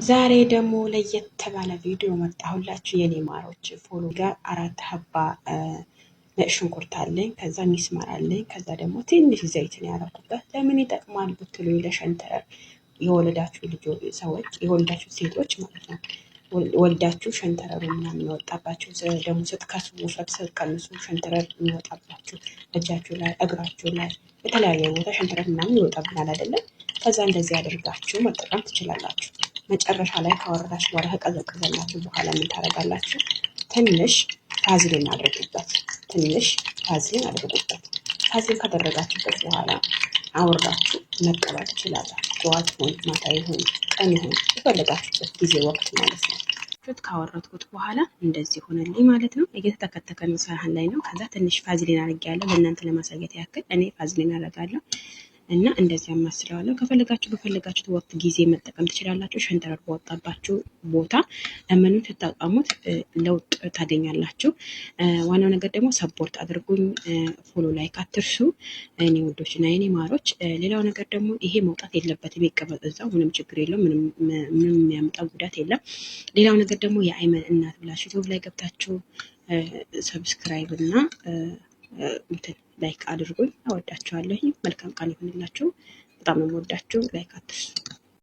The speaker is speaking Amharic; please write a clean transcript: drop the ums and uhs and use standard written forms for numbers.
ዛሬ ደግሞ ለየት ባለ ቪዲዮ መጣሁላችሁ የኔ ማሮች። ፎሎ ጋር 4 ሀባ ነጭ ሽንኩርት አለኝ፣ ከዛ ሚስማር አለኝ፣ ከዛ ደግሞ ትንሽ ዘይት ነው ያደረኩበት። ለምን ይጠቅማል ብትሉኝ ለሸንተረር የወለዳችሁ ሰዎች የወለዳችሁ ሴቶች ማለት ነው። ወልዳችሁ ሸንተረሩ ምናምን የሚወጣባችሁ ደግሞ ስትከሱ ውፍረት ስትቀንሱ ሸንተረር የሚወጣባችሁ እጃችሁ ላይ እግራችሁ ላይ የተለያየ ቦታ ሸንተረር ምናምን ይወጣብናል አይደለም? ከዛ እንደዚህ አድርጋችሁ መጠቀም ትችላላችሁ። መጨረሻ ላይ ካወረዳችሁ በኋላ ከቀዘቀዘላችሁ በኋላ ምን ታደርጋላችሁ? ትንሽ ቫዝሊን አድርጉበት። ቫዝሊን ካደረጋችሁበት በኋላ አውርዳችሁ መቀባት ትችላላችሁ። ጠዋት ይሁን ማታ ይሁን ቀን ይሁን የፈለጋችሁበት ጊዜ ወቅት ማለት ነው። ካወረድኩት በኋላ እንደዚህ ሆነልኝ ማለት ነው። እየተተከተከ ሳህን ላይ ነው። ከዛ ትንሽ ቫዝሊን አድርጌያለሁ ለእናንተ ለማሳየት ያክል። እኔ ቫዝሊን አደርጋለሁ እና እንደዚህ አማስለዋለሁ። ከፈለጋችሁ በፈለጋችሁት ወቅት ጊዜ መጠቀም ትችላላችሁ። ሸንተረር በወጣባችሁ ቦታ ምኑን ተጠቀሙት፣ ለውጥ ታገኛላችሁ። ዋናው ነገር ደግሞ ሰፖርት አድርጉኝ፣ ፎሎ ላይክ አትርሱ እኔ ውዶች እና የኔ ማሮች። ሌላው ነገር ደግሞ ይሄ መውጣት የለበትም፣ ይቀመጥ እዛው፣ ምንም ችግር የለውም፣ ምንም የሚያመጣው ጉዳት የለም። ሌላው ነገር ደግሞ የአይመን እናት ብላችሁ ዩቲዩብ ላይ ገብታችሁ ሰብስክራይብ እና ላይክ አድርጉኝ። አወዳችኋለሁ። መልካም ቀን ይሁንላችሁ። በጣም ነው የምወዳችሁ። ላይክ አትርሱ።